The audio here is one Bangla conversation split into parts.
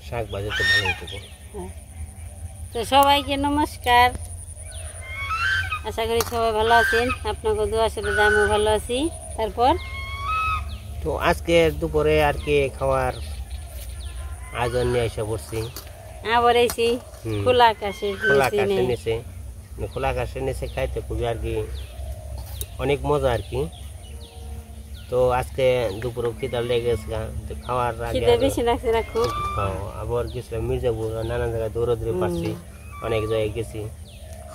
শাক ভাজি তো ভালো হতো। তো সবাইকে নমস্কার, আশা করি সবাই ভালো আছেন। আপনাকে দোয়া সাথে আমিও ভালো আছি। তারপর তো আজকে দুপুরে আর কি খাওয়ার আয়োজন নিয়ে এসে পড়ছি। আবার এসি খোলা আকাশে খোলা আকাশের নিচে, খোলা আকাশের নিচে খাইতে খুবই আর কি অনেক মজা আর কি। তো আজকে দুপুরে খিদা লেগে গেছে, তো খাওয়ার আগে বেশি লাগছে না খুব। আবার গেছিলাম মির্জাপুর, নানান জায়গায় দৌড়াদৌড়ি পাচ্ছি, অনেক জায়গায় গেছি।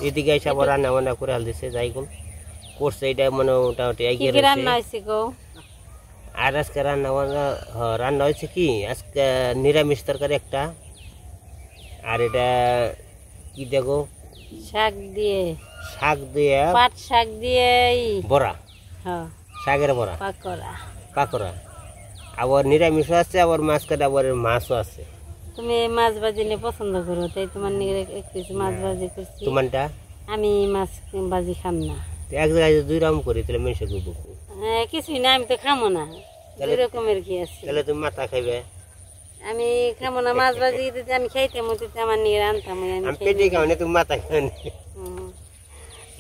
এদিকে এসে আবার রান্না বান্না করে হাল দিচ্ছে, যাই করছে এটা মানে মোটামুটি এগিয়ে রয়েছে। আর আজকে রান্না বান্না রান্না হয়েছে কি, আজকে নিরামিষ তরকারি একটা, আর এটা কি দেখো শাক দিয়ে, পাট শাক দিয়ে বড়া, শাকের বড়া, পাকোড়া। আবার নিরামিষ আছে, আবার মাছ কাটা, আবার মাছও আছে। তুমি মাছ ভাজি নিয়ে পছন্দ করো, তাই তোমার নিয়ে মাছ ভাজি করছি। তোমারটা? আমি মাছ ভাজি খাম না। এক জায়গায় দুই রকম করি, তাহলে মেশে করবো কিছুই না, আমি তো খামো না। দুই রকমের কি আছে? তাহলে তুমি মাথা খাইবে, আমি খামো না। মাছ ভাজি যদি আমি খাইতাম, আমার নিয়ে আনতাম। আমি পেটে খাও না, তুমি মাথা খাও না।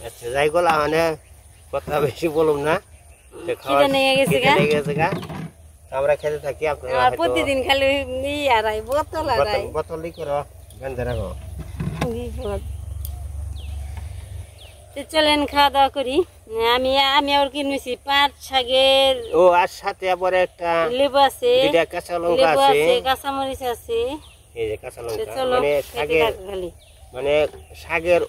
আচ্ছা যাই গলা, মানে কথা বেশি বলুন না। আমরা খেতে থাকি, আপনারা প্রতিদিন খালি বোতল করো, বেঁধে রাখো। চলেন খাওয়া দাওয়া করি। আমি আবার কিনেছি পাট শাকের, ও আর সাথে আবার একটা লেবু আছে, কাঁচা লঙ্কা আছে, কাঁচামরিচ আছে। এই যে কাঁচা লঙ্কা, মানে শাকের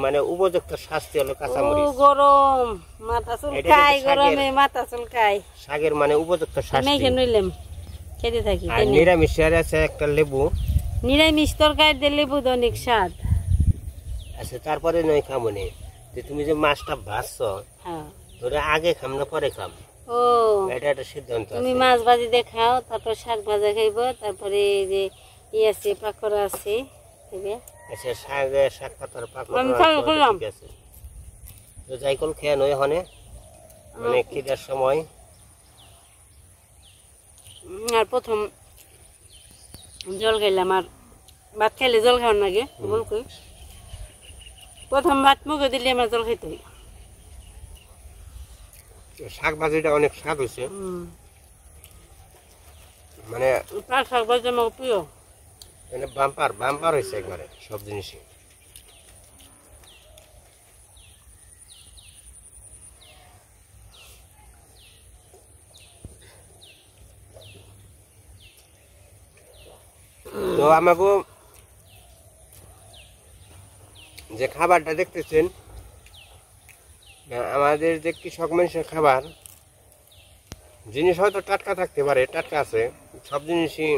মানে উপযুক্ত শাস্তি হলো কাঁচামরিচ। গরম মাথা চুলকায়, গরমে মাথা চুলকায়। শাকের মানে উপযুক্ত শাস্তি। নইলাম খেতে থাকি। আর নিরামিষ আছে একটা লেবু, নিরামিষ তরকারি লেবু অনেক স্বাদ। আচ্ছা তারপরে নয় খাবো নে, তুমি যে মাছটা ভাজছো, ওটা আগে খাম না পরে খাম? ও, এটা একটা সিদ্ধান্ত। তুমি মাছ ভাজি দেখাও, তারপর শাক ভাজা খাইবো, তারপরে যে আছে পাকোড়া আছে। আচ্ছা শাক পাতার পাকোড়া ঠিক আছে। তো যাই কল খেয়ে নয় হনে, মানে খিদার সময়। আর প্রথম জল খাইলাম, আর ভাত খাইলে জল খাওয়ার লাগে বলক। প্রথম ভাত মুখে দিলে আমার জল খাইতে হয়। শাক ভাজিটা অনেক স্বাদ হয়েছে, মানে শাক ভাজি আমার প্রিয়। বাম্পার হয়েছে একবারে সব জিনিসই। তো আমাকে যে খাবারটা দেখতেছেন, আমাদের যে কৃষক মানুষের খাবার, জিনিস হয়তো টাটকা থাকতে পারে, টাটকা আছে সব জিনিসই,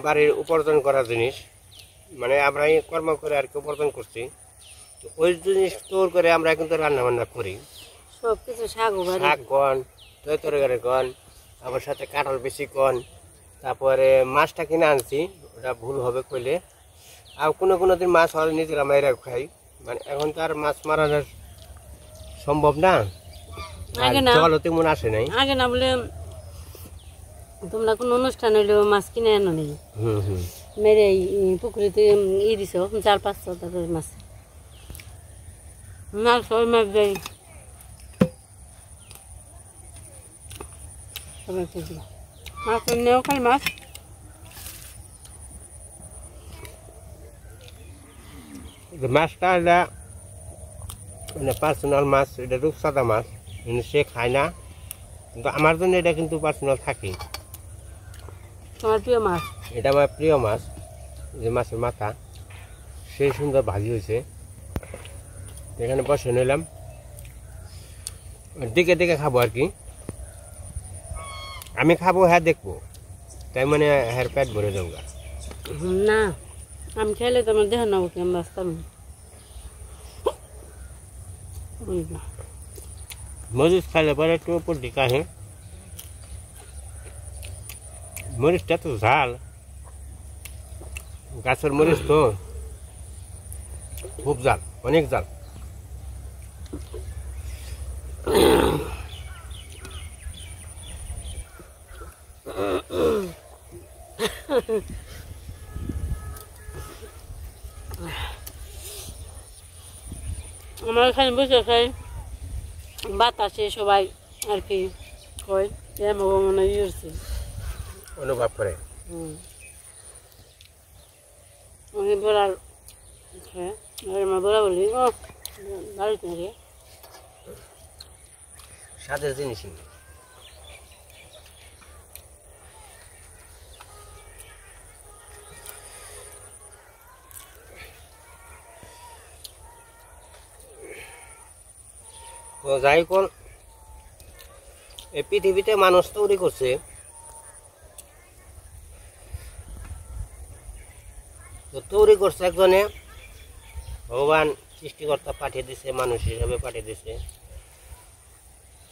বাড়ির উপার্জন করা জিনিস, মানে আমরা কর্ম করে আর কি উপার্জন করছি। ওই জিনিস স্টোর করে আমরা কিন্তু রান্না বান্না করি, সব কিছু শাক গন, তরকারি গন, আবার সাথে কাঁঠাল বেশি গন। তারপরে মাছটা কিনে আনছি, ওটা ভুল হবে কইলে। আর কোনো দিন মাছ হলে নিজেরা মাইরা খাই, মানে এখন তো আর মাছ মারানো সম্ভব না, জলও তেমন আসে নাই। আগে না বলে তোমরা কোন অনুষ্ঠান হইলেও মাছ কিনে আনো নেই, মেরে পুকুরিতে দিছ 4-500 টাকা মাছ, মাছ মাছ দেয়। মাছ নেও খাই মাছ। মাছটা এটা মানে পার্সোনাল মাছ, এটা রূপসাদা মাছ, সে খায় না, কিন্তু আমার জন্য এটা কিন্তু পার্সোনাল থাকে। তোমার প্রিয় মাছ? এটা আমার প্রিয় মাছ, যে মাছের মাথা, সেই সুন্দর ভাজি হয়েছে। এখানে বসে নিলাম, দেখে দেখে খাবো আর কি। আমি খাবো, হ্যাঁ দেখবো, তাই মানে হ্যাঁ পেট ভরে যাবো না। আমি খেলে তো আমার দেহ নেবো কি, আমি বাঁচতাম। মরিচ খাইলে পরে একটু উপর দিকে আসে, মরিচটা তো ঝাল, গাছের মরিচ তো খুব জাল, অনেক জাল। আমার এখানে বসে খাই বাতাসে সবাই আর কি কয় এমন মনে হচ্ছে অনুভব করে। অনেক বড়ার হ্যাঁ আমার বড়া বলি ও বাড়িতে রে স্বাদের জিনিসই। তো যাই কোন এই পৃথিবীতে মানুষ তৈরি করছে, তো তৈরি করছে একজনে, ভগবান সৃষ্টিকর্তা পাঠিয়ে দিছে, মানুষ হিসাবে পাঠিয়ে দিছে।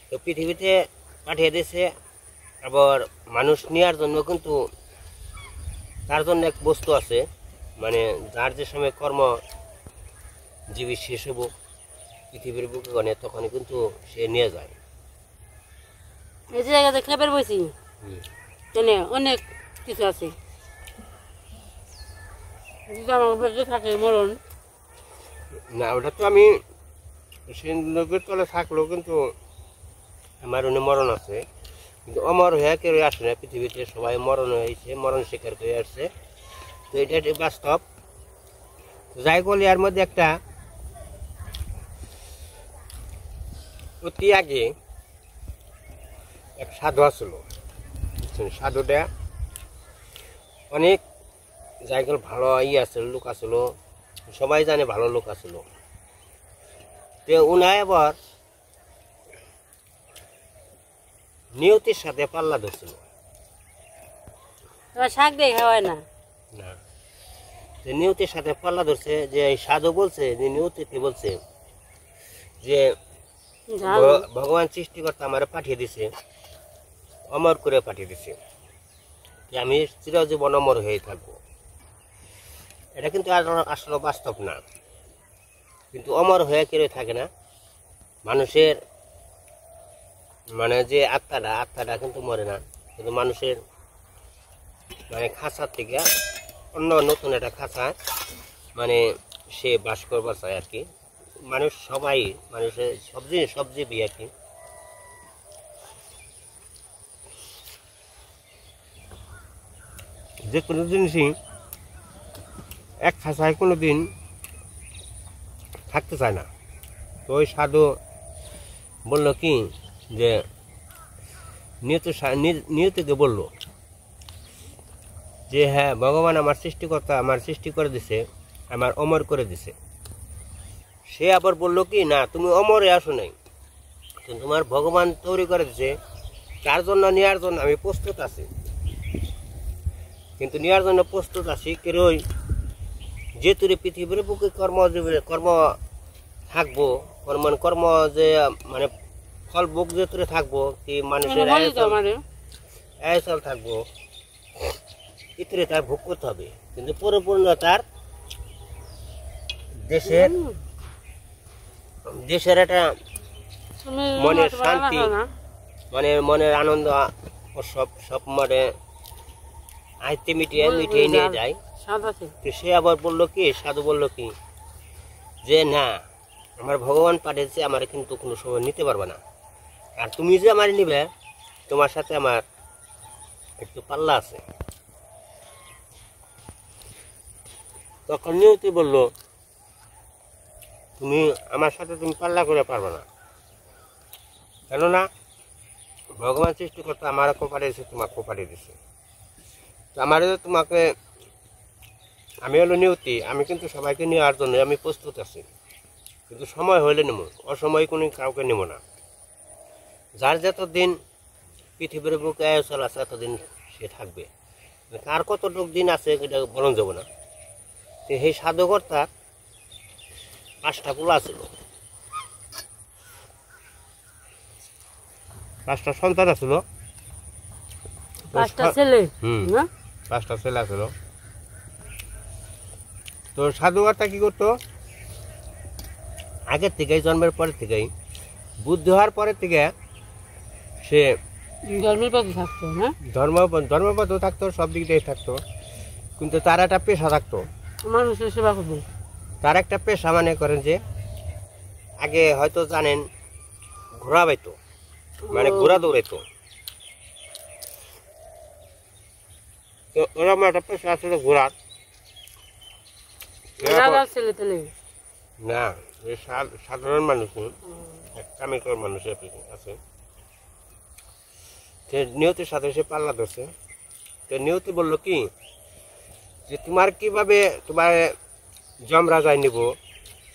তো পৃথিবীতে পাঠিয়ে দিছে, আবার মানুষ নেওয়ার জন্য কিন্তু তার জন্য এক বস্তু আছে, মানে যার যে সময় কর্মজীবী শেষ হব পৃথিবীর বুকে গণে, তখনই কিন্তু সে নিয়ে যায়। এই যে জায়গাতে খেপের বসি এনে অনেক কিছু আছে, আমার বেঁচে থাকে মরণ না, ওটা তো আমি সিন্ধুকের তলে থাকলেও কিন্তু আমার উনি মরণ আছে, কিন্তু অমর হয়ে কেউ আসে না পৃথিবীতে, সবাই মরণ হয়েছে, মরণ স্বীকার করে আসছে। তো এটা বাস্তব। যাই বলি, এর মধ্যে একটা অতি আগে এক সাধু আসল, সাধুটা অনেক জায়গায় ভালো আসল, লোক আসল, সবাই জানে ভালো লোক আসল। তো উনায় আবার নিয়তির সাথে পাল্লা ধরছিল শাক দিয়ে খাওয়ায় না না, যে নিয়তির সাথে পাল্লা ধরছে, যে সাধু বলছে, যে নিয়তিতে বলছে যে ভগবান সৃষ্টিকর্তা আমার পাঠিয়ে দিছে, অমর করে পাঠিয়ে দিছে, আমি চিরজীবন অমর হয়ে থাকবো। এটা কিন্তু আসলে বাস্তব না, কিন্তু অমর হয়ে কেউ থাকে না। মানুষের মানে যে আত্মাটা কিন্তু মরে না, কিন্তু মানুষের মানে খাঁচার থেকে অন্য নতুন একটা খাঁচা মানে সে বাস করবার চায় আর কি। মানুষ সবাই, মানুষের সব জীবই আর কি। যে কোনো জিনিসই এক খাঁচায় কোনো দিন থাকতে চায় না। তো ওই সাধু বলল কি যে নিয়তিকে বলল যে হ্যাঁ, ভগবান আমার সৃষ্টিকর্তা আমার সৃষ্টি করে দিছে, আমার অমর করে দিছে। সে আবার বলল কি না, তুমি অমরে আসো নাই, কিন্তু তোমার ভগবান তৈরি করে দিছে, তার জন্য নেওয়ার জন্য আমি প্রস্তুত আছি, কিন্তু নেওয়ার জন্য প্রস্তুত আছি কেরই যে তুই পৃথিবীর বুকে কর্ম থাকবো, কর্ম যে মানে ফল ভোগ যে তুই থাকবো, কি মানুষের আয়সল থাকবো, ইতরে তার ভোগ করতে হবে, কিন্তু পরিপূর্ণ তার দেশের একটা মনের শান্তি, মানে মনের আনন্দ সব মানে আইতে মিটিয়ে নিয়ে যায়। তো সে আবার বললো কি, সাধু বললো কি যে না, আমার ভগবান পাঠিয়েছে, আমার কিন্তু কোনো সময় নিতে পারবে না, আর তুমি যে আমার নিবে, তোমার সাথে আমার একটু পাল্লা আছে। তখন নিয়তি বললো তুমি আমার সাথে তুমি পাল্লা করে পারবে না, কেননা ভগবান সৃষ্টিকর্তা আমারও পাঠিয়েছে, তোমাকেও পাঠিয়ে দিয়েছে। তো আমার তোমাকে, আমি হলো নিয়তি, আমি কিন্তু সবাইকে নেওয়ার জন্য আমি প্রস্তুত আছি, কিন্তু সময় হইলে নেব, অসময় কোনো কাউকে নেব না। যার যতদিন পৃথিবীর বুকে আয়সল আছে এতদিন সে থাকবে, কার কতটুক দিন আছে এটা বলন যাব না। তো সেই সাধুকর্তা 5টা পোলা ছিল, 5টা সন্তান আছিল, 5টা ছেলে, 5টা ছেলে আছিল। তো সাধুকর্তা কি করতো, আগের থেকেই জন্মের পরের থেকেই, বুদ্ধি হওয়ার পরের থেকে সে ধর্মের পথে থাকতো, না ধর্মপথও থাকতো, সব দিক দিয়ে থাকতো, কিন্তু তার একটা পেশা থাকতো, মানুষের সেবা করবো। তার একটা পেশা, মানে করেন যে আগে হয়তো জানেন ঘোড়া বাইতো, মানে ঘোড়া দৌড়াইতো। তো ওরকম একটা পেশা ছিল ঘোড়ার। রাজা ছেলে তেলে না, এই সাধারণ মানুষ কামিকর মানুষ আছে। নিয়তির সাথে সে পাল্লা ধরছে। তো নিয়তি বললো কি যে তোমার কিভাবে তোমার যমরাজায় নিব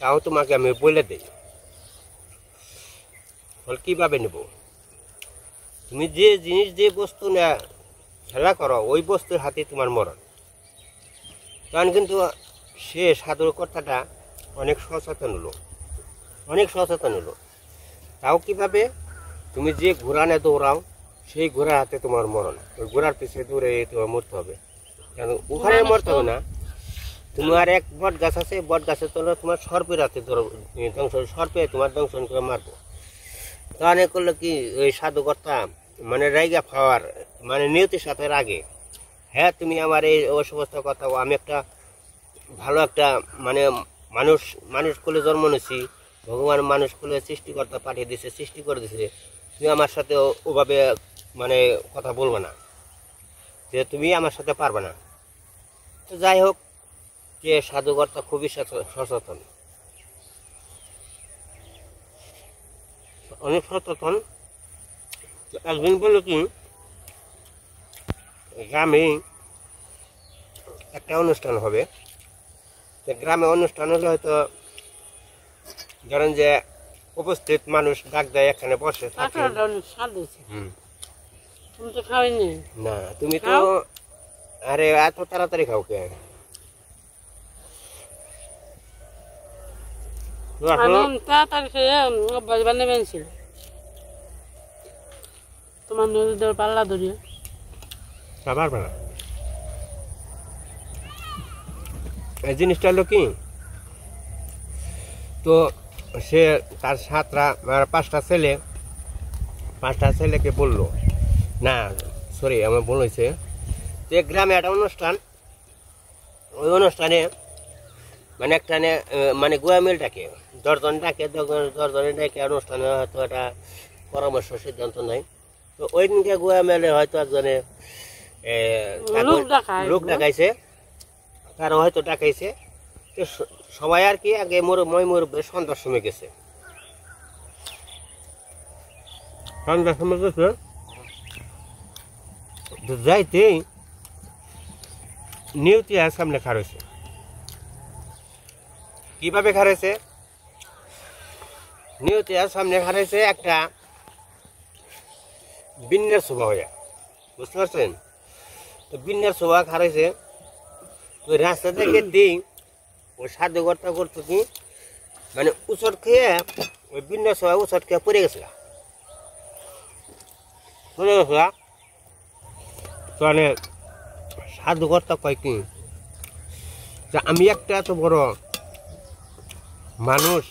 তাও তোমাকে আমি বলে দিই। কিভাবে নেব, তুমি যে জিনিস যে বস্তু খেলা করো ওই বস্তুর হাতে তোমার মরণ। কারণ কিন্তু সে সাধুর কথাটা অনেক সচেতন হলো। তাও কিভাবে, তুমি যে ঘোড়া নিয়ে দৌড়াও সেই ঘোড়ার হাতে তোমার মরণ। ওই ঘোড়ার পিছিয়ে দৌড়ে তোমার মরতে হবে। কেন ওখানে মরতে হবে না, তোমার এক বট গাছ আছে, বট গাছের তলে তোমার সর্পের হাতে সর্পে তোমার দংশন করে মারবো। তাহলে করলো কি ওই সাধুকর্তা মানে রাইগা পাওয়ার মানে নিয়তির সাথে রাগে, হ্যাঁ তুমি আমার এই অসমস্ত কথা, আমি একটা ভালো একটা মানে মানুষ কুলে জন্ম নিয়েছি, ভগবান মানুষ কুলে সৃষ্টিকর্তা পাঠিয়ে দিছে, সৃষ্টি করে দিছে, তুমি আমার সাথে ওভাবে মানে কথা বলবে না, যে তুমি আমার সাথে পারবে না। তো যাই হোক, যে সাধুকর্তা খুবই সচেতন, অনেক সচেতন। একদিন বললো কি গ্রামে একটা অনুষ্ঠান হবে, গ্রামে অনুষ্ঠান হলে হয়তো ধরেন যে উপস্থিত মানুষ ডাক দেয়, এখানে বসে থাকে। না তুমি তো আরে এত তাড়াতাড়ি খাও কে? তোমার নদীদের পাল্লা ধরিয়ে এই জিনিসটা হলো কি, তো সে তার পাঁচটা ছেলেকে বললো, না সরি আমার ভুল হয়েছে, যে গ্রামে একটা অনুষ্ঠান, ওই অনুষ্ঠানে মানে একটা মানে গোয়া মিল ডাকে, দশজনে ডাকে অনুষ্ঠানে হয়তো একটা পরামর্শ সিদ্ধান্ত নেয়। তো ওই দিনকে গোয়া মেলে হয়তো একজনে লোক ডাকাইছে, তারা হয়তো ডাকাইছে। তো সবাই আর কি আগে সন্ধ্যার সময় গেছে, যাইতেই নিয়তি আর সামনে খার হয়েছে। কিভাবে খারাইছে? নিয়তি আর সামনে খারাইছে একটা বিন্যার শোভা হয়ে, বুঝতে পারছেন? তো বিন্যার শোভা খারাইছে। ওই রাস্তা থেকে দিই ওই সাধুকর্তা করতো কি মানে উচট খেয়ে ওই বিন্যার শোভা উচট খেয়ে পড়ে গেছিল। মানে সাধুকর্তা কয় কি যে আমি একটা এত বড় মানুষ,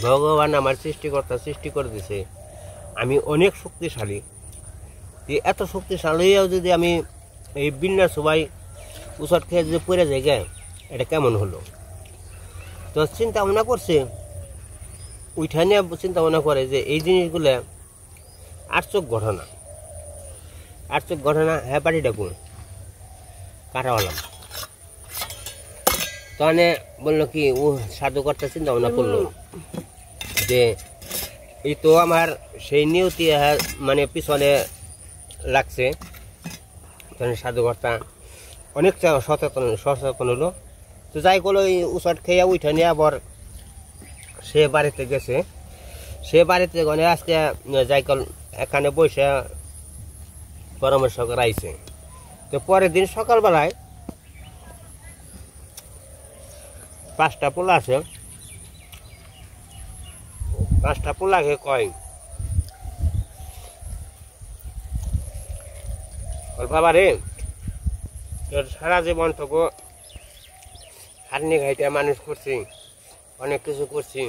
ভগবান আমার সৃষ্টিকর্তা সৃষ্টি করে দিছে, আমি অনেক শক্তিশালী, এত শক্তিশালীও যদি আমি এই বিন্যাস সবাই উচট খেয়ে যদি পড়ে যাই গে, এটা কেমন হলো? তো চিন্তা ভাবনা করছে, ওইটা নিয়ে চিন্তা ভাবনা করে যে এই জিনিসগুলো আর্চক ঘটনা, হ্যাঁ পার্টি ডাকুন কাটাওয়ালাম। তাহলে বললো কি ও সাধুকর্তা চিন্তা ভাবনা করলো যে এই তো আমার সেই নিয়তি মানে পিছনে লাগছে। তখন সাধুকর্তা অনেক সচেতন হলো। তো যাই করলো ওই উচট খেয়ে উঠে নিয়ে আবার সে বাড়িতে গেছে। সে বাড়িতে গনে আজকে যাই কল এখানে বসে পরামর্শ করাইছে। তো পরের দিন সকালবেলায় 5টা পোলা আছে, 5টা পোলাকে কয় বাবা রে, তোর সারা জীবন তোকে খাটনি খাইতে মানুষ করছি, অনেক কিছু করছি,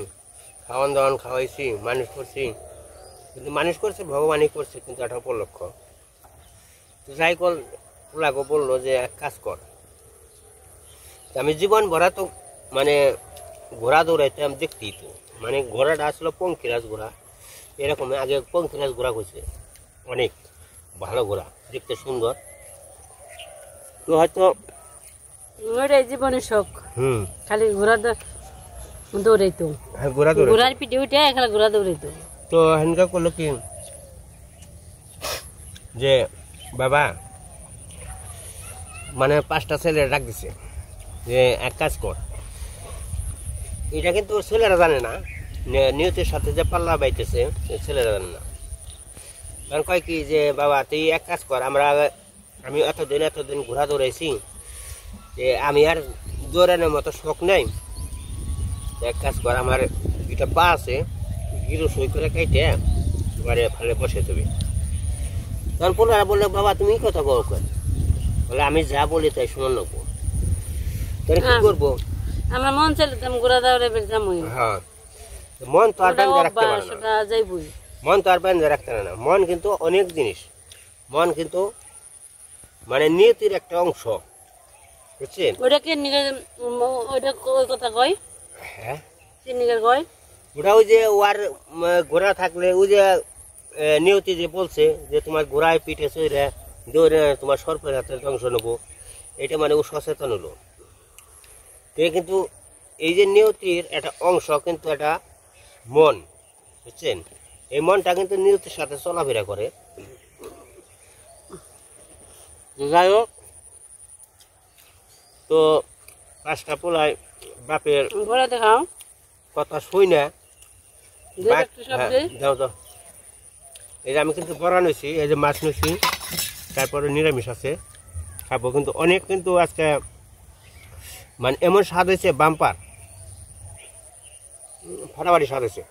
খাওয়ান দাওয়ান খাওয়াইছি, মানুষ করছি, কিন্তু মানুষ করছে ভগবানই করছে, কিন্তু একটা উপলক্ষ। তো যাই কল পোলাকে বললো যে এক কাজ কর, আমি জীবন ভরা তো মানে ঘোড়া দৌড়াইতে আমি দেখতেই তো মানে ঘোড়াটা আসলে পঙ্কিরাজ ঘোড়া, এরকম আগে পঙ্কিরাজ ঘোড়া হয়েছে, অনেক ভালো ঘোড়া, দেখতে সুন্দর। তো হয়তো ওইটাই জীবনের শখ, খালি ঘোড়া দৌড়াইতো, ঘোড়া দৌড়ে ঘোড়ার পিঠে উঠে খালি ঘোড়া দৌড়াইতো। তো হেনকা করলো কি যে বাবা মানে 5টা ছেলে ডাক দিছে যে এক কাজ কর, এটা কিন্তু ছেলেরা জানে না, নিয়তির সাথে যে পাল্লা বাইতেছে ছেলেরা জানে না। কারণ কয় কি যে বাবা তুই এক কাজ কর, আমি এতদিন ঘোড়া দৌড়াইছি যে আমি আর দৌড়ানোর মতো শখ নেই, এক কাজ কর আমার এটা পা আছে গিরো সই করে কাইটে এবারে ফালে বসে তুমি। তখন পোলারা বললো বাবা তুমি কথা বল, বলে আমি যা বলি তাই শুনুন নেবো, তাহলে কি করবো? আমরা মন চাইলে ঘোড়া দৌড়ে যাবো। হ্যাঁ, মন তো আর বেঁধে রাখতে পারে না, যাইবই, মন তো আর বেঁধে রাখতে পারে না। মন কিন্তু অনেক জিনিস, মন কিন্তু মানে নিয়তির একটা অংশ, বুঝছেন? ওটা কি ওইটা ওই কথা কয়? হ্যাঁ, কয় ওটা ওই যে ওর ঘোড়া থাকলে ওই যে নিয়তি যে বলছে যে তোমার ঘোড়ায় পিঠে চড়ে দৌড়ে তোমার সর্পের হাতের অংশ নেবো, এটা মানে ও সচেতন হলো। কিন্তু এই যে নিয়তির একটা অংশ কিন্তু একটা মন, বুঝছেন? এই মনটা কিন্তু নিয়তির সাথে চলাফেরা করে। যাই হোক, তো 5টা পোলায় বাপের ঘোড়া দেখাও কথা শুই না, দাও দাও। এই যে আমি কিন্তু বড়া নিয়েছি, এই যে মাছ নিয়েছি, তারপরে নিরামিষ আছে খাবো। কিন্তু অনেক কিন্তু আজকে মানে এমন স্বাদ হয়েছে, বাম্পার ফাটাফাটি স্বাদ হয়েছে।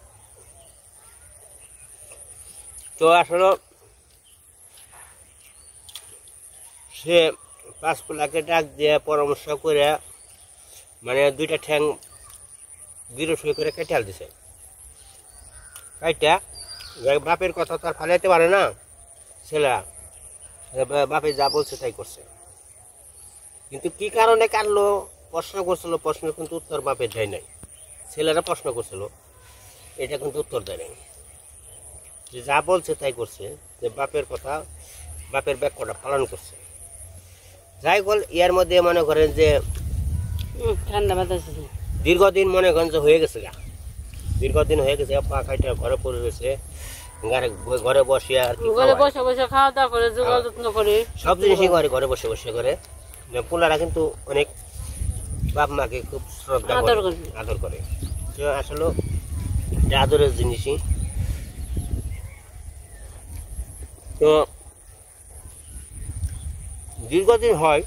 তো আসলে সে 5 পোলাকে ডাক দিয়ে পরামর্শ করে মানে 2টা ঠ্যাং গিরো সই করে কেটে আল দিছে। কাইটা বাপের কথা তো আর ফালাইতে পারে না ছেলেরা, বাপে যা বলছে তাই করছে। কিন্তু কি কারণে কাটলো প্রশ্ন করছিল, প্রশ্নের কিন্তু উত্তর বাপের দেয় নাই। ছেলেরা প্রশ্ন করছিল, এটা কিন্তু উত্তর দেয় নাই, যে যা বলছে তাই করছে, যে বাপের কথা বাপের বাক্যটা পালন করছে। যাই বল, ইয়ার মধ্যে মনে করেন যে ঠান্ডা বাতাস দীর্ঘদিন মনে করেন যে হয়ে গেছে, দীর্ঘদিন হয়ে গেছে, পা খাইটা ঘরে পড়ে গেছে, ঘরে বসে আর কি ঘরে বসে বসে খাওয়া দাওয়া করে যোগাযোগ যত্ন করে সব জিনিসই করে, ঘরে বসে বসে করে। পোলারা কিন্তু অনেক বাপ মাকে খুব শ্রদ্ধা করে, আদর করে। তো আসলে আদরের জিনিসই। তো দীর্ঘদিন হয়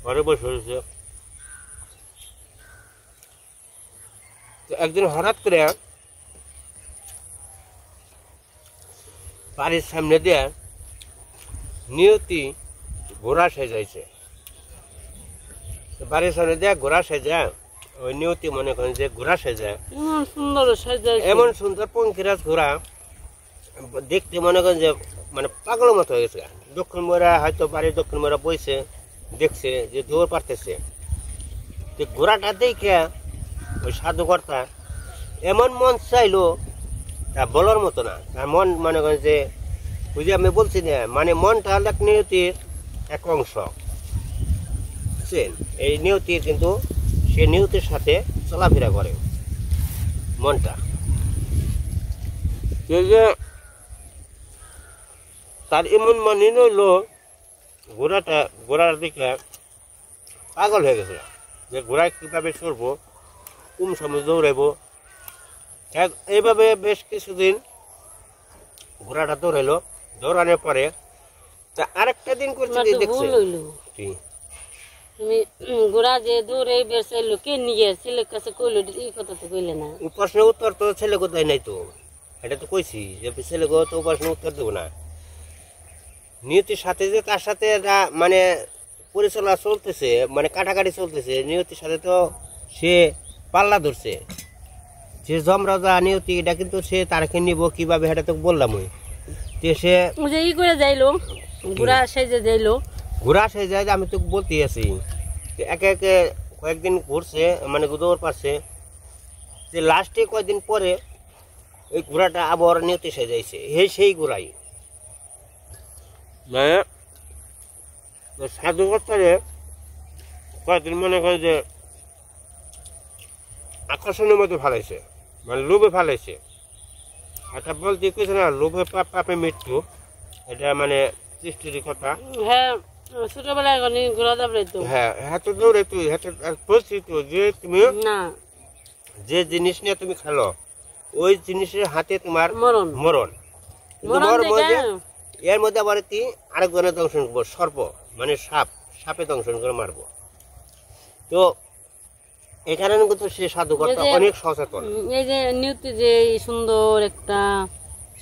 ঘরে বসে রয়েছে। তো একদিন হঠাৎ করে বাড়ির সামনে দিয়ে নিয়তি ঘোড়া সেজাইছে। বাড়ির সামনে দিয়ে ঘোড়া সেজা, ওই নিয়তি মনে করেন যে ঘোড়া সেজা এমন সুন্দর পঙ্কিরাজ ঘোড়া দেখতে মনে করেন যে মানে পাগলের মতো হয়ে গেছে। দক্ষিণ মোড়া হয়তো বাড়ির দক্ষিণ মোড়া বইছে, দেখছে যে দৌড় পারতেছে, ঘোড়াটা দেখে ওই সাধুকর্তা এমন মন চাইলো তা বলার মতো না। তার মন মনে করেন যে ওই যে আমি বলছি না, মানে মনটা হলো এক নিয়তির এক অংশ, বুঝছেন? এই নিয়তির কিন্তু সে নিয়তির সাথে চলাফেরা করে মনটা। তার এমন মানে নইলো ঘোড়ার দিকে পাগল হয়ে গেছে যে ঘোড়ায় কীভাবে চড়বো, কোন সময় দৌড়াইবো। এইভাবে বেশ কিছুদিন ঘোড়াটা দৌড়াইলো। দৌড়ানোর পরে তা আরেকটা দিন করছে দেখছে তুমি ঘোড়া যে দৌড়ে বেরসাইলো কে নিয়ে ছেলের কাছে কইলো, এই কথা তো কইলে না। প্রশ্নের উত্তর তো ছেলে কোথায় নাই, তো এটা তো কইছি যে ছেলে গো তো প্রশ্নের উত্তর দেবো না। নিয়তির সাথে যে তার সাথে মানে পরিচালনা চলতেছে, মানে কাটাকাটি চলতেছে, নিয়তির সাথে তো সে পাল্লা ধরছে। যে জমরাজা নিয়তি এটা কিন্তু সে তারকে নিব কিভাবে সেটা তো বললাম। ওই সে ই করে যাইলো, ঘোড়া সেজে যাইলো, ঘোড়া সেজে যায়, আমি তো বলতেই আছি। একে একে কয়েকদিন ঘুরছে মানে দৌড় পাচ্ছে, যে লাস্টে কয়েকদিন পরে ওই ঘোড়াটা আবার নিয়তি সাজাইছে, সেই ঘোড়াই মানে সাধুকর্তারে কয়েকদিন মনে করে যে আকর্ষণের মধ্যে ফালাইছে, মানে লোভে ফালাইছে। আচ্ছা বলতে কিছু না, লোভে পাপে মৃত্যু, এটা মানে সৃষ্টির কথা। হ্যাঁ ছোটবেলায় ঘোরা যাবে তো। হ্যাঁ হাতে দৌড়ে তুই হাতে বলছি তো যে তুমি না যে জিনিস নিয়ে তুমি খেলো ওই জিনিসের হাতে তোমার মরণ মরণ। কিন্তু মরণ মরণ থেকে এর মধ্যে আবার কি আরেকজনের দংশন করবো, সর্প মানে সাপে দংশন করে মারবো। তো এই কারণে কিন্তু সে সাধুকর্তা এই যে- অনেক সচেতন। এই যে নিউতে যে এই সুন্দর একটা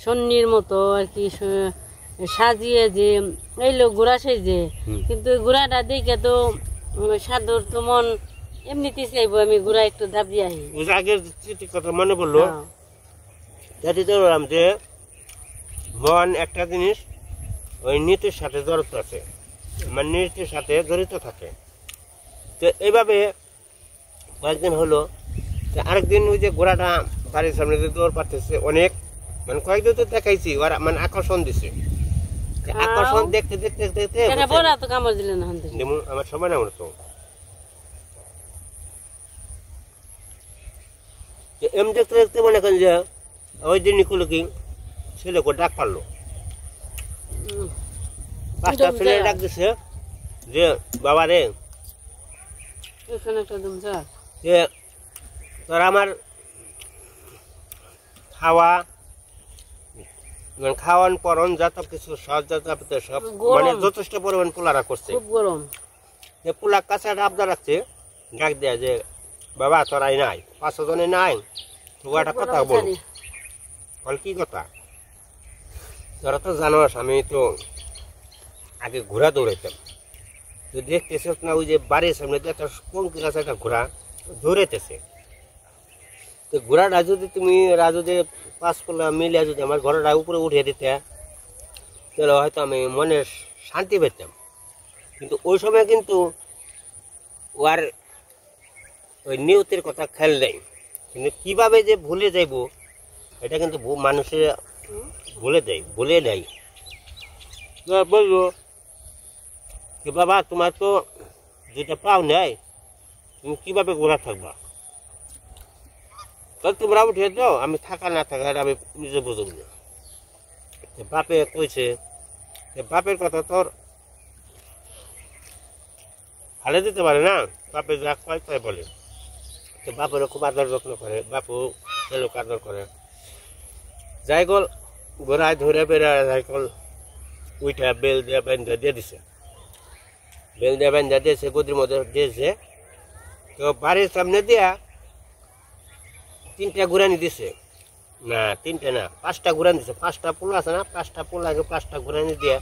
সন্নির মতো আর কি সাজিয়ে যে এই লোক ঘোড়া সেজে, কিন্তু ঘোড়াটা দেখে তো সাধুর তো মন এমনিতেই চাইবো আমি ঘোড়া একটু ধাপ দিয়ে আহি। ওই যে আগের স্মৃতির কথা মনে পড়লো, হ্যাঁ। যাতে বললাম যে মন একটা জিনিস ওই নীতির সাথে জড়িত আছে, মানে নীতির সাথে জড়িত থাকে। তো এইভাবে কয়েকদিন হলো, আরেকদিন ওই যে ঘোড়াটা বাড়ির সামনে যে দৌড় পাঠাচ্ছে অনেক, মানে কয়েকদিন তো দেখাইছি ওরা মানে আকর্ষণ দিছে। আকর্ষণ দেখতে দেখতে দেখতে এটা বড় তো কামড় দিলেন না হাতে। যেমন আমার সময় না মনে তো এম দেখতে দেখতে মনে করেন যে ওই দিন নিকুলো কি ছেলে করে ডাক পারলো, 5টা ছেলে ডাক দিছে যে বাবা রে এখানে একটা দম যা যে তোর আমার খাওয়া মানে খাওয়ান পরন যত কিছু সব যাতায়াতের সব মানে যথেষ্ট পরিমাণ পোলারা করছে। খুব গরম। যে পোলা কাছে আবদার রাখছে, ডাক দেয়া যে বাবা তোরাই নাই 5 জনে নাই, তো একটা কথা বল। বল কি কথা? তোরা তো জানোস আমি তো আগে ঘোড়া দৌড়াইতাম, তো দেখতেছ না ওই যে বাড়ির সামনে একটা পঙ্কিল আছে একটা ঘোড়া দৌড়াইতেছে। তো ঘোড়াটা যদি তুমি রাজুদের 5 পোলা মিলে যদি আমার ঘোড়াটা উপরে উঠিয়ে দিতে, তাহলে হয়তো আমি মনে শান্তি পেতাম। কিন্তু ওই সময় কিন্তু ওর ওই নিয়তির কথা খেয়াল নেই, কিন্তু কিভাবে যে ভুলে যাইব এটা কিন্তু মানুষের ভুলে নেয়। বলবো যে বাবা তোমার তো যেটা পাও নেই, তুমি কিভাবে ঘোরা থাকবা, তাহলে তোমরা উঠে যাও, আমি থাকা না থাকা আমি নিজে বুঝব না। বাপে কইছে বাপের কথা তোর হালে দিতে পারে না, বাপে যা কয় তাই বলে। তো বাপেরও খুব আদর যত্ন করে, বাপু ছেলেকে আদর করে। যাই গল ঘোড়ায় ধরে বেড়ায় যাই গল উইটা বেল দিয়ে বেঁধে দিয়ে দিছে, বেল দিয়ে বেঁধে দিয়েছে, গদির মধ্যে দিয়েছে। তো বাড়ির সামনে দিয়া 3টা ঘুরানি দিছে, না 3টে না 5টা ঘুরানি দিছে। 5টা পোলা আছে না, 5টা পোলাকে 5টা ঘুরানি দিয়ে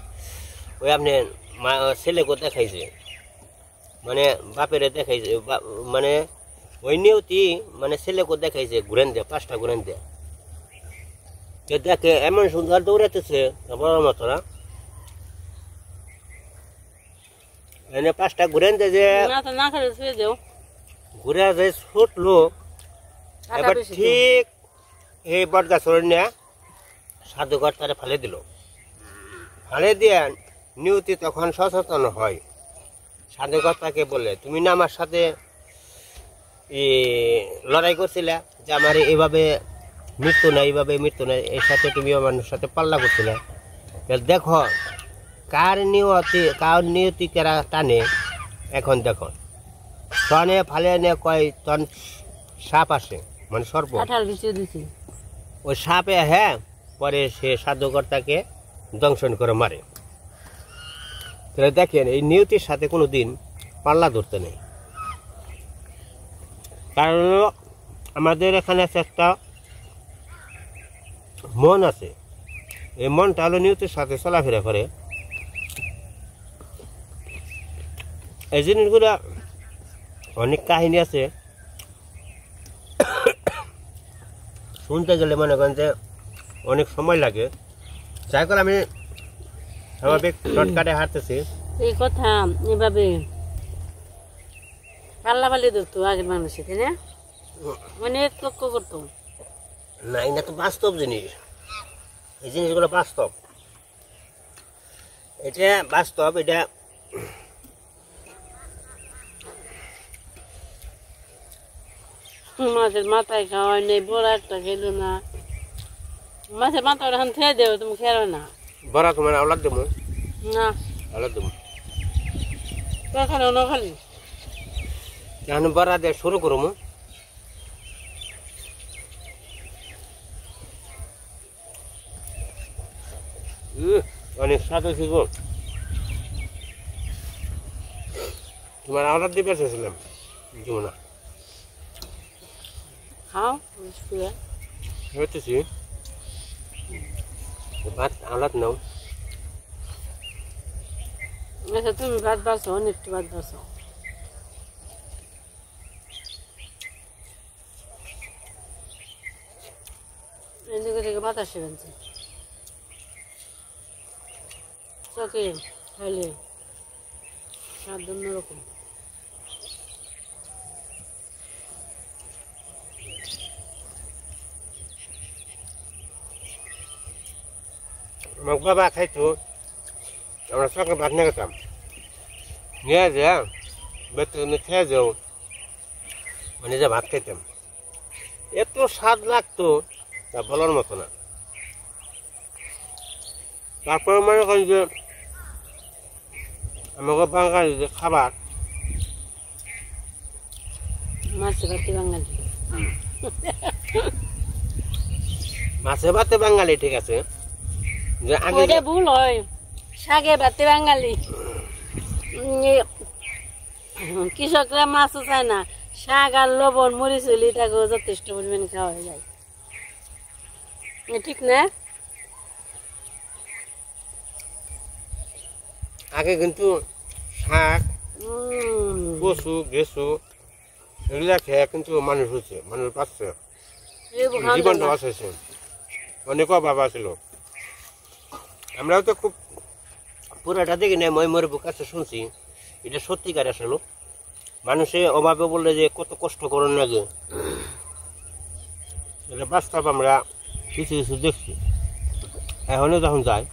ওই আপনি ছেলেকে দেখাইছে, মানে বাপেরে দেখাইছে, মানে ওই নিয়তি মানে ছেলেকে দেখাইছে ঘুরেন দিয়ে 5টা ঘুরেন দিয়ে। দেখে এমন সুন্দর দৌড়াতেছে বড় মতরা, এনে 5টা ঘুরেন দিয়ে যে ঘুরে যে ছুটলো, এবার ঠিক এই বট গাছের নিয়ে সাধুঘর তারে ফেলে দিল। ফেলে দিয়ে নিয়তি তখন সচেতন হয়। সাধুঘর তাকে বলে তুমি না আমার সাথে লড়াই করছিলে, যে আমার এইভাবে মৃত্যু নাই, এইভাবে মৃত্যু নাই, এর সাথে তুমি আমার সাথে পাল্লা করছিলে। দেখো কার নিয়তি কেরা টানে, এখন দেখো তনে ফালে নে কয় তন সাপ আসে, মানে সর্প, ওই সাপে হ্যাঁ পরে সে সাধুকর্তাকে দংশন করে মারে। তাহলে দেখেন এই নিয়তির সাথে কোনো দিন পাল্লা ধরতে নেই। কারণ আমাদের এখানে আছে একটা মন আছে, এই মনটা হলো নিয়তির সাথে চলাফেরা করে। এই জিনিসগুলো অনেক কাহিনী আছে, শুনতে গেলে মনে করেন যে অনেক সময় লাগে। যাই করে আমি স্বাভাবিক শর্টকাটে হাঁটতেছি। এই কথা এভাবে পাল্লা পাল্লি ধরতো আগের মানুষে, তাই না? অনেক লক্ষ্য করতো। না এটা তো বাস্তব জিনিস, এই জিনিসগুলো বাস্তব, এটা বাস্তব। এটা মাছের মাথায় খাওয়াই নেই, বড় একটা খেলো না। মাছের মাথা এখন খেয়ে দেবো, তুমি খেলো না। বড়া তোমার আওলাদ দেবো না আওলাদ দেবো, তখন না খালি এখন বড়া দিয়ে শুরু করবো। অনেক স্বাদ হয়েছে গো। তোমার আওলাদ দিয়ে বেঁচেছিলাম দিব না, খাও। হইতেছি ভাত আওলাদ নাও। আচ্ছা তুমি ভাত বাড়ছো, অনেকটা ভাত বাড়ছো। এদিকে থেকে বাতাসে বানছে চোখে খাইলে স্বাদ অন্যরকম। আমার বাবা খাইতো, আমরা সকালে ভাত নিয়ে গেতাম, নিয়ে যা বেতনে খেয়ে যাও, মানে যে ভাত খাইতাম, এত স্বাদ লাগতো তা বলার মতো না। তারপরে মনে করেন যে আমাকে বাঙালি যে খাবার, মাছে ভাতে বাঙালি, মাছে ভাতে বাঙালি ঠিক আছে, যে আগে ওইটা ভুল হয়। শাকে ভাতে বাঙালি, কৃষকরা মাছও চায় না, শাক আর লবণ মরিচ হইলে তাকে যথেষ্ট পরিমাণে খাওয়া যায়, ঠিক না? আগে কিন্তু শাক কচু ঘেঁচু এগুলা খেয়ে কিন্তু মানুষ হচ্ছে, মানুষ পাচ্ছে, জীবনটা বাঁচাইছে, অনেক বাবা ছিল। আমরাও তো খুব পুরাটা দেখি না, মই মোর কাছে শুনছি, এটা সত্যিকার আসলে মানুষে অভাবে বললে যে কত কষ্ট করেন লাগে, এটা বাস্তব। আমরা কিছু কিছু দেখছি, এখনও যখন যায়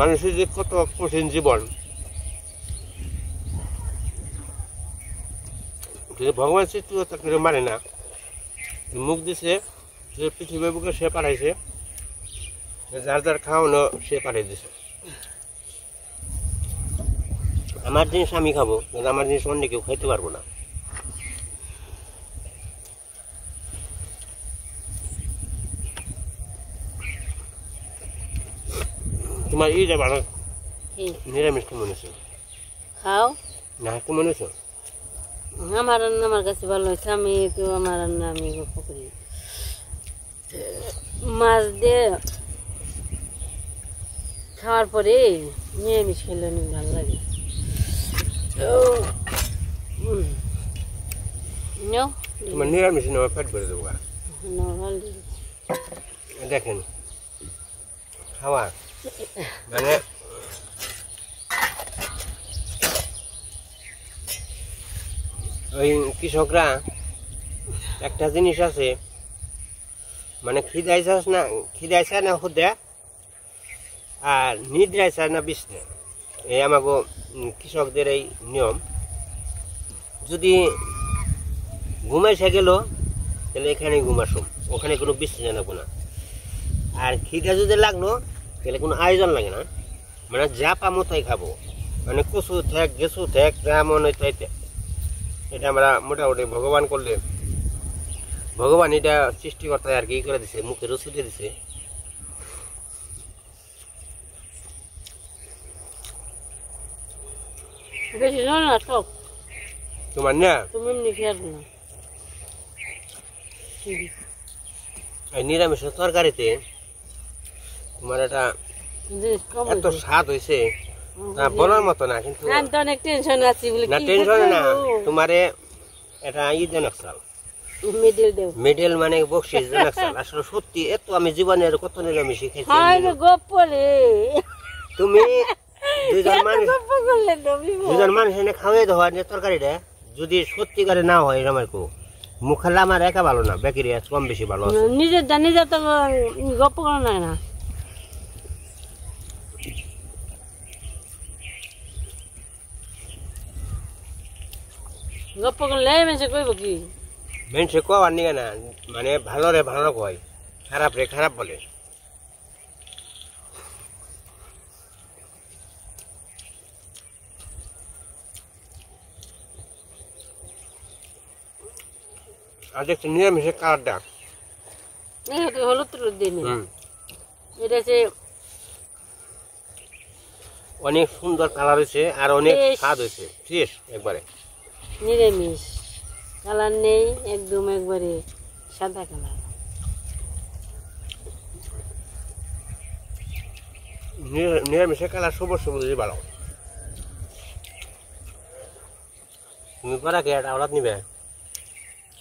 মানুষের যে কত কঠিন জীবন, ভগবান সৃষ্টিকর্তা কেউ মানে না, মুখ দিছে সে পৃথিবীর বুকে সে পাঠাইছে, যার যার খাওয়ানো সে পাঠিয়ে দিছে। আমার জিনিস আমি খাবো, কিন্তু আমার জিনিস অন্য কেউ খাইতে পারবো না। তোমার এইটা ভালো নিরামিষ কেমন হয়েছে? খাও না কেমন হয়েছে? আমার রান্না আমার কাছে ভালো হয়েছে। আমি তো আমার রান্না আমি গল্প করি, মাছ দিয়ে খাওয়ার পরে নিরামিষ খেলে অনেক ভালো লাগে। তোমার নিরামিষ নেওয়া পেট ভরে দেবো। দেখেন খাওয়া মানে ওই কৃষকরা একটা জিনিস আছে, মানে খিদাইছে না হুদে আর নিদ্রাইছে না বিছনে, এই আমাকে কৃষকদের এই নিয়ম। যদি ঘুমাইছে গেল তাহলে এখানে ঘুমাসো, ওখানে কোনো বিশ্রাম নেবো না। আর খিদা যদি লাগলো তাহলে কোনো আয়োজন লাগে না, মানে যা পামো তাই খাবো, মানে কচু থাক গেছু থাক যা মনে হয় তাই। এটা আমরা মোটামুটি ভগবান করলে, ভগবান এটা সৃষ্টিকর্তা আর কি করে দিছে, মুখে রুচি দিয়ে দিছে। বেশি না টক তোমার না তুমি এমনি খেয়াল না। এই নিরামিষের তরকারিতে তোমার এটা এত স্বাদ হয়েছে তা বলার মতো না। কিন্তু আমি তো অনেক টেনশন আছি বলে না, টেনশন না, তোমারে এটা জনক চাল মিডল দেও, মেডেল মানে বকশিস জনক চাল। আসলে সত্যি এত আমি জীবনের কত নিরামিষ খাইছি। হাই রে গোপরে তুমি দুজন মানুষ এনে খাওয়াই দেওয়া যে তরকারিটা যদি সত্যিকারে না হয় এরকম আর মুখ খালে আমার একা ভালো না, ব্যাকটেরিয়া কম বেশি ভালো আছে। নিজের তো গপ্প করা নাই না। গপ্প করলে মেসে কইব কি? মেনসে কোয়ার নিয়ে না, মানে ভালো রে ভালো কয়, খারাপ রে খারাপ বলে। আর দেখছি নিরামিষের কালারটা হলুদ টলুদ দিয়ে নিলাম। এটা হচ্ছে অনেক সুন্দর কালার হয়েছে আর অনেক স্বাদ হয়েছে, ফ্রেশ একবারে। নিরামিষ কালার নেই, একদম একবারে সাদা কালার। নিরামিষের কালার সবুজ সবুজ ভালো। তুমি করা কে একটা আওলাদ নিবে?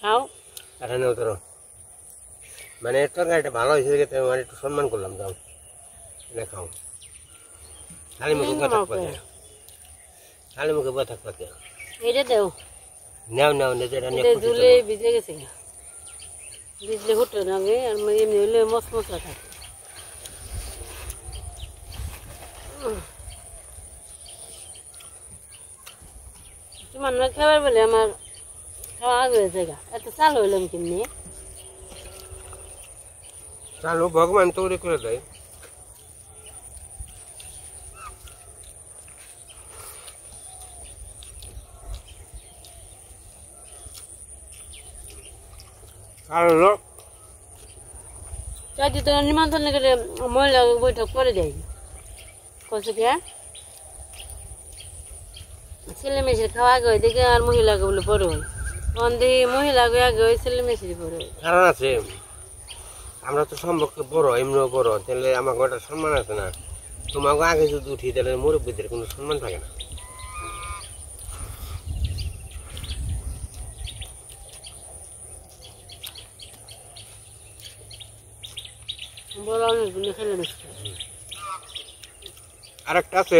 খাও। এটা নেও তোর, মানে তরকারিটা ভালো হয়েছে দেখে মানে একটু সম্মান করলাম, যাও এটা খাও। খালি মুখে বয়ে থাকবা, খালি মুখে বয়ে থাকবা। এটা দেও, নেও নেও নেও, এটা নিয়ে ঝুলে ভিজে গেছে, ভিজলে হুটে না গে, আর এমনি হলে মশ মশলা থাকে। তোমার না খাবার বলে আমার খাওয়া আগে হয়েছে গা, এত চাল হইলাম কেমনি? চালু ভগবান তৈরি করে দেয়। আর হলো চাইতে তো নিমন্ত্রণ করে মহিলা বৈঠক করে দেয়, কছে কে ছেলে মেয়ের খাওয়া আগে হয় দেখে, আর মহিলাকে বলে পরে হয়, অন্ধে মহিলাকে আগে হয়, ছেলে মেয়ের পরে হয়। কারণ আছে, আমরা তো সম্পর্কে বড়, এমনিও বড়, তাহলে আমাকে ওটা সম্মান আছে না। তোমাকে আগে যদি উঠি তাহলে মুরব্বীদের কোনো সম্মান থাকে না। বড় অনেকগুলো খেলে নিচ্ছে। আরেকটা আছে,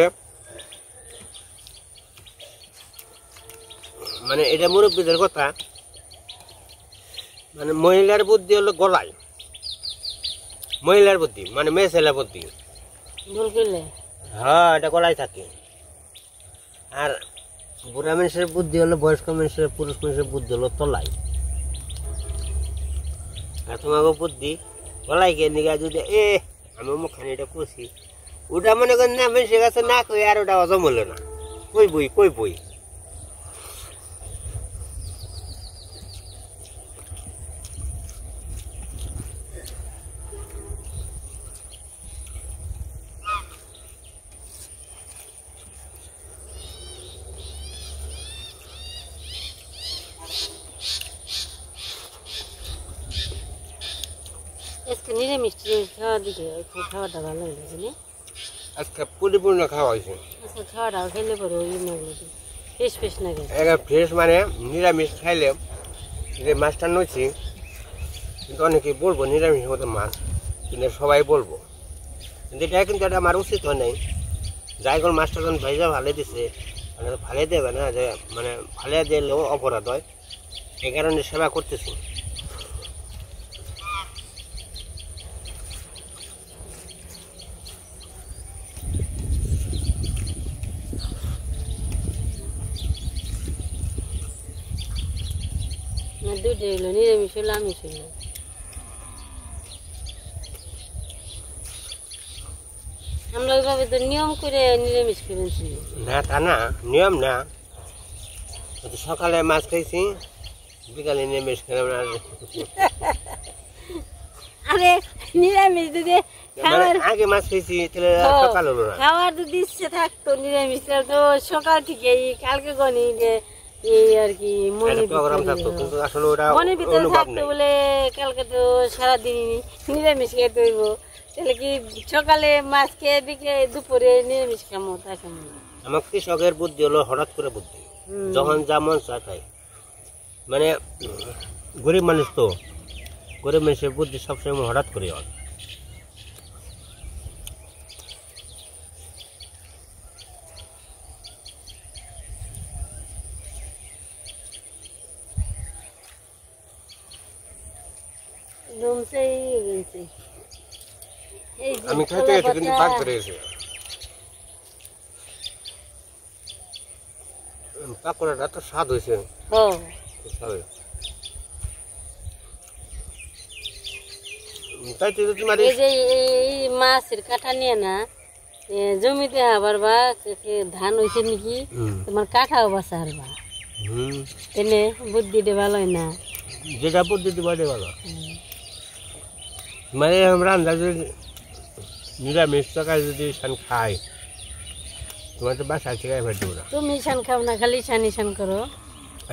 মানে এটা মুরব্বীদের কথা, মানে মহিলার বুদ্ধি হলো গলায়, মহিলার বুদ্ধি মানে মেয়ে ছেলের বুদ্ধি। ভুল করলে হ্যাঁ, এটা গলায় থাকে। আর বুড়া মানুষের বুদ্ধি হলো, বয়স্ক মানুষের, পুরুষ মানুষের বুদ্ধি হলো তলায়। আর তোমাকে বুদ্ধি গলায় গিয়ে নিগা যদি আমি মুখানি এটা করছি, ওটা মনে করেন না মানুষের কাছে না কই, আর ওটা হজম হলো না, কই বই কই বই। আজকে নিরামিষ খাওয়া দিকে খাওয়াটা ভালো হয়েছে না? আজকে পরিপূর্ণ খাওয়া হয়েছে। আজকে খাওয়াটাও খেলে পরে ওই মাগুলো ফ্রেশ ফ্রেশ না গেছে। এটা ফ্রেশ মানে নিরামিষ খাইলে যে মাছটা নইছি, কিন্তু অনেকেই বলবো নিরামিষ মতো মাছ, কিন্তু সবাই বলবো, কিন্তু এটা কিন্তু এটা আমার উচিত হয় নাই। যাই করে মাছটা যখন ভাইজা ভালে দিছে, মানে ভালে দেবে না, যে মানে ভালে দিলেও অপরাধ হয়, এই কারণে সেবা করতেছি। না দুইটা হইলো, নিরামিষ হইলো আমিষ হইলো। আমরা ওইভাবে তো নিয়ম করে নিরামিষ করেছি না, তা না, নিয়ম না। সকালে মাছ খাইছি, বিকালে নিরামিষ খেলাম না। আরে নিরামিষ যদি খাওয়ার আগে মাছ খাইছি, তাহলে সকাল হলো না। খাওয়ার যদি ইচ্ছে থাকতো নিরামিষ, তো সকাল থেকেই কালকে গনি এই আর কি মনে মনে ভিতরে থাকতো বলে কালকে তো সারাদিন নিরামিষ খেতে হইব, তাহলে কি সকালে মাছ খেয়ে দিকে দুপুরে নিরামিষ খামো, তা খামো। আমার কৃষকের বুদ্ধি হলো হঠাৎ করে বুদ্ধি, যখন যা মন চা খাই। মানে গরিব মানুষ তো, গরিব মানুষের বুদ্ধি সবসময় হঠাৎ করে হয়। জমছেই গেছে। এই যে আমি খাইতে এটা কিন্তু ভাগ করে গেছে পাকোড়াটা তো স্বাদ হয়েছে তাই তো তোমার এই যে এই মাছের কাঁঠা নিয়ে না জমিতে আবার বা ধান হয়েছে নাকি তোমার কাঁঠাও বাসা হারবা এনে বুদ্ধিটা ভালোই না যেটা পদ্ধতি বাড়ে ভালো মানে আমরা আন্দাজে নিরামিষ তরকারি যদি সান খাই তোমার তো বাসা থেকে এবার দেবো না তুমি শান খাও না খালি শানি শান করো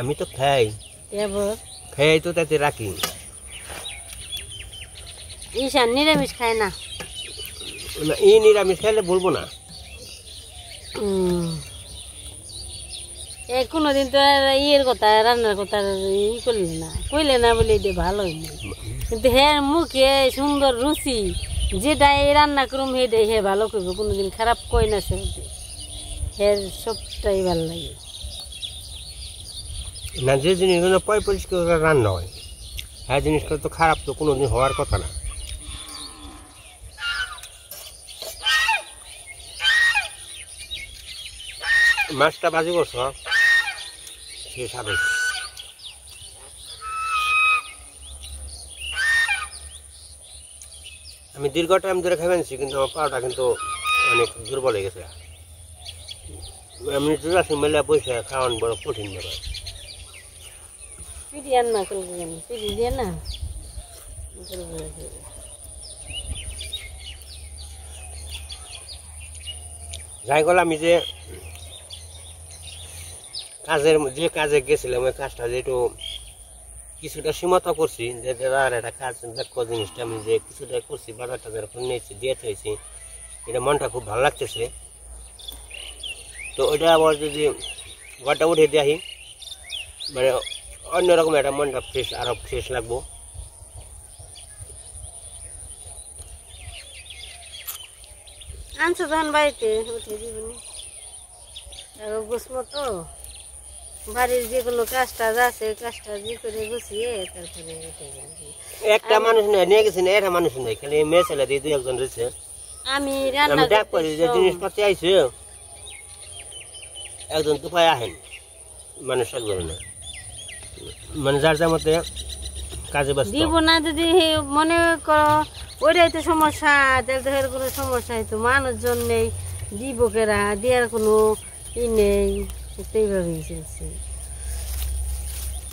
আমি তো খাই এবার খাই তো তাতে রাখি ঈশান নিরামিষ খায় না এই নিরামিষ খাইলে বলবো না এই কোনোদিন তো ইয়ের কথা রান্নার কথা কইলে না বলে এটা ভালো হইনি কিন্তু হ্যাঁ মুখে সুন্দর রুচি যেটা এই রান্না করুম সেটাই হে ভালো করবো কোনোদিন খারাপ কই না সে হ্যাঁ সবটাই ভালো লাগে না যে জিনিসগুলো পরিষ্কার করে রান্না হয় হ্যাঁ জিনিসটা তো খারাপ তো কোনোদিন হওয়ার কথা না মাছটা বাজি করছ সে সাথে আমি দীর্ঘ টাইম ধরে খাইছি কিন্তু আমার পাওয়াটা কিন্তু অনেক দুর্বল হয়ে গেছে আমি দুরাশি মেলা বসে খাওয়ান বড় কঠিন ব্যাপার পিঠি আন না পিঠি দিয়ে না যাই গেল আমি যে কাজে গেছিলাম ওই কাজটা যেটু কিছুটা সীমাতা করছি যে আর একটা কাজ দেখো জিনিসটা আমি যে কিছুটা করছি বাজার টাজার নিয়েছি দিয়ে হয়েছি এটা মনটা খুব ভালো লাগতেছে তো ওইটা আবার যদি ঘরটা উঠে দিয়ে মানে অন্যরকম একটা মনটা ফ্রেশ আরো ফ্রেশ লাগবো আনছো তখন বাড়িতে উঠে দিবনি আর গুছবো তো বাড়ির যে কোনো কাজ টাজ আছে কাজটা যে করে গুছিয়ে তারপরে একটা মানুষ নেই নিয়ে গেছি না একটা মানুষ নেই খালি মেয়ে ছেলে দিয়ে দুই একজন রয়েছে আমি রান্না ডাক করি যে জিনিসপত্র আইছে একজন তো পায় আহেন মানুষ একজন না মানে যার যার মতে কাজে ব্যস্ত দিব না যদি মনে করো ওইটাই তো সমস্যা তাহলে তো এর কোনো সমস্যা হয়তো মানুষজন নেই দিব কেরা দেওয়ার কোনো ই নেই সেইভাবেই চলছে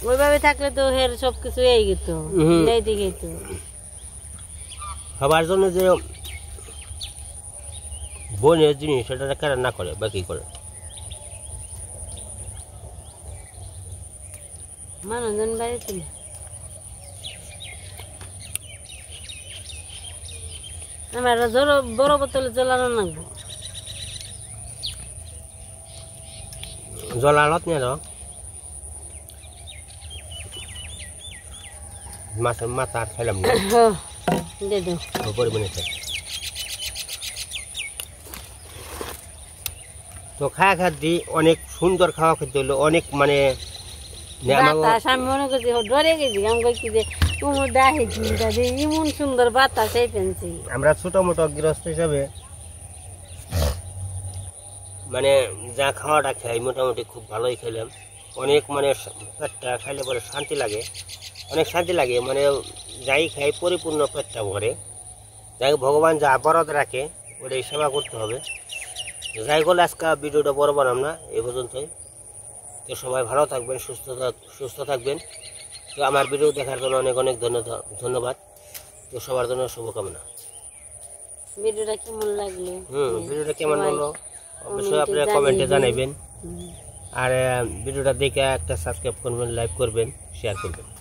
ওইভাবে থাকলে তো হের সব কিছু এই গেত এই দিকে তো সবার জন্য যে বোনের জিনিস সেটা কেনা না করে বাকি করে মানুষজন বাড়িতে আমার বড় বোতলে জ্বলানো লাগবো জল আড়ত নিয়ে দাও মাছের মাথা আর খাইলাম না দিয়ে দাও পরিমাণে তো খাওয়া খাদ্যি অনেক সুন্দর খাওয়া খেতে হলো অনেক মানে বাতাস আমি মনে করছি ডরে গেছি আমি কইছি যে তোমার দেখেছি এমন সুন্দর বাতাস এই পেনছি আমরা ছোট মোটো গৃহস্থ হিসাবে মানে যা খাওয়াটা খাই মোটামুটি খুব ভালোই খেলাম অনেক মানে পেটটা খাইলে পরে শান্তি লাগে অনেক শান্তি লাগে মানে যাই খাই পরিপূর্ণ পেটটা ভরে যাই ভগবান যা বরাদ রাখে ওটাই সেবা করতে হবে যাই বলে আজকে ভিডিওটা বড় বানাম না এই পর্যন্তই তো সবাই ভালো থাকবেন সুস্থ থাকবেন তো আমার ভিডিও দেখার জন্য অনেক অনেক ধন্যবাদ তো সবার জন্য শুভকামনা ভিডিওটা কেমন লাগলো ভিডিওটা কেমন হলো অবশ্যই আপনারা কমেন্টে জানাবেন আর ভিডিওটা দেখে একটা সাবস্ক্রাইব করবেন লাইক করবেন শেয়ার করবেন